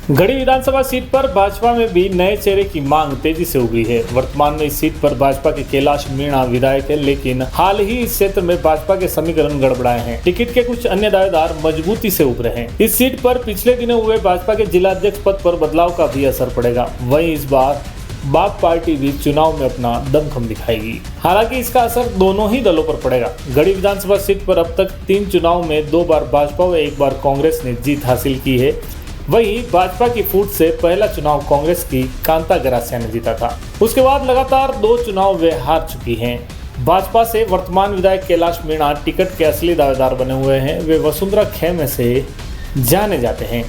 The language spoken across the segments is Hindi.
गढ़ी विधानसभा सीट पर भाजपा में भी नए चेहरे की मांग तेजी से उभरी है। वर्तमान में इस सीट पर भाजपा के कैलाश मीणा विधायक है, लेकिन हाल ही इस क्षेत्र में भाजपा के समीकरण गड़बड़ाए हैं। टिकट के कुछ अन्य दावेदार मजबूती से उभरे हैं। इस सीट पर पिछले दिनों हुए भाजपा के जिलाध्यक्ष पद पर बदलाव का भी असर पड़ेगा। वहीं इस बार बाप पार्टी भी चुनाव में अपना दमखम दिखाएगी। हालांकि इसका असर दोनों ही दलों पर पड़ेगा। गढ़ी विधानसभा सीट पर अब तक 3 चुनाव में 2 बार भाजपा व 1 बार कांग्रेस ने जीत हासिल की है। वहीं भाजपा की फूट से पहला चुनाव कांग्रेस की कांता गरासिया ने जीता था। उसके बाद लगातार 2 चुनाव वे हार चुकी हैं। भाजपा से वर्तमान विधायक कैलाश मीणा टिकट के असली दावेदार बने हुए हैं। वे वसुंधरा खेमे से जाने जाते हैं।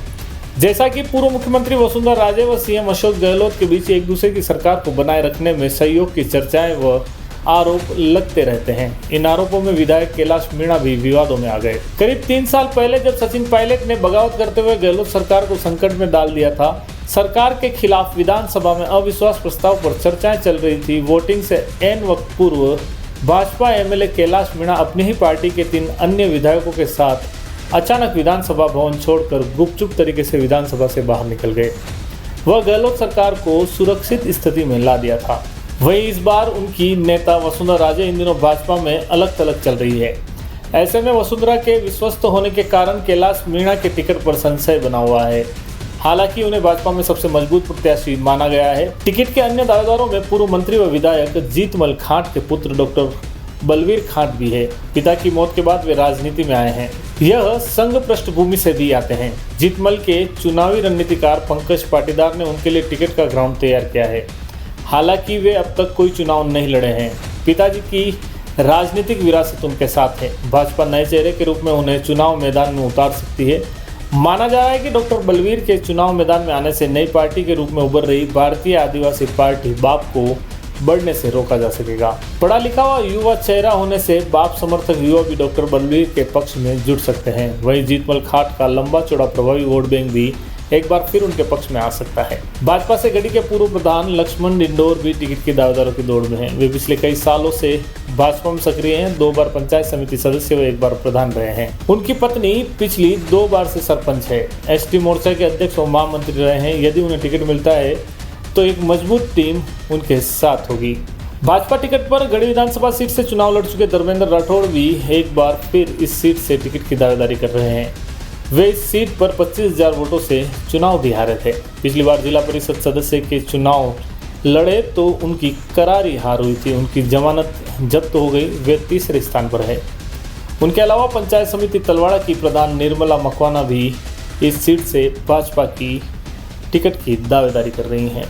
जैसा कि पूर्व मुख्यमंत्री वसुंधरा राजे व सीएम अशोक गहलोत के बीच एक दूसरे की सरकार को बनाए रखने में सहयोग की चर्चाएं व आरोप लगते रहते हैं। इन आरोपों में विधायक कैलाश मीणा भी विवादों में आ गए। करीब 3 साल पहले जब सचिन पायलट ने बगावत करते हुए गहलोत सरकार को संकट में डाल दिया था, सरकार के खिलाफ विधानसभा में अविश्वास प्रस्ताव पर चर्चाएं चल रही थी। वोटिंग से एन वक्त पूर्व भाजपा एमएलए कैलाश मीणा अपनी ही पार्टी के 3 अन्य विधायकों के साथ अचानक विधानसभा भवन छोड़कर गुपचुप तरीके से विधानसभा से बाहर निकल गए। वह गहलोत सरकार को सुरक्षित स्थिति में ला दिया था। वहीं इस बार उनकी नेता वसुंधरा राजे इन दिनों भाजपा में अलग थलग चल रही है। ऐसे में वसुंधरा के विश्वस्त होने के कारण कैलाश मीणा के टिकट पर संशय बना हुआ है। हालांकि उन्हें भाजपा में सबसे मजबूत प्रत्याशी माना गया है। टिकट के अन्य दावेदारों में पूर्व मंत्री व विधायक जीतमल खांट के पुत्र डॉक्टर बलवीर खांट भी है। पिता की मौत के बाद वे राजनीति में आए हैं। यह संघ पृष्ठभूमि से भी आते हैं। जीतमल के चुनावी रणनीतिकार पंकज पाटीदार ने उनके लिए टिकट का ग्राउंड तैयार किया है। हालांकि वे अब तक कोई चुनाव नहीं लड़े हैं। पिताजी की राजनीतिक विरासत उनके साथ है। भाजपा नए चेहरे के रूप में उन्हें चुनाव मैदान में उतार सकती है। माना जा रहा है कि डॉक्टर बलवीर के चुनाव मैदान में आने से नई पार्टी के रूप में उभर रही भारतीय आदिवासी पार्टी बाप को बढ़ने से रोका जा सकेगा। पढ़ा लिखा व युवा चेहरा होने से बाप समर्थक युवा भी डॉक्टर बलवीर के पक्ष में जुट सकते हैं। वहीं जीतमल खाट का लंबा चौड़ा प्रभावी वोट बैंक भी एक बार फिर उनके पक्ष में आ सकता है। भाजपा से गढ़ी के पूर्व प्रधान लक्ष्मण डिंडोर भी टिकट के दावेदारों की दौड़ में हैं। वे पिछले कई सालों से भाजपा में सक्रिय हैं। 2 बार पंचायत समिति सदस्य व 1 बार प्रधान रहे हैं। उनकी पत्नी पिछली 2 बार से सरपंच है। एसटी मोर्चा के अध्यक्ष व महामंत्री रहे हैं। यदि उन्हें टिकट मिलता है तो एक मजबूत टीम उनके साथ होगी। भाजपा टिकट पर गढ़ी विधानसभा सीट से चुनाव लड़ चुके धर्मेंद्र राठौड़ भी एक बार फिर इस सीट से टिकट की दावेदारी कर रहे हैं। वे इस सीट पर 25,000 वोटों से चुनाव भी हारे थे। पिछली बार जिला परिषद सदस्य के चुनाव लड़े तो उनकी करारी हार हुई थी। उनकी जमानत जब्त हो गई। वे तीसरे स्थान पर है। उनके अलावा पंचायत समिति तलवाड़ा की प्रधान निर्मला मकवाना भी इस सीट से भाजपा की टिकट की दावेदारी कर रही हैं।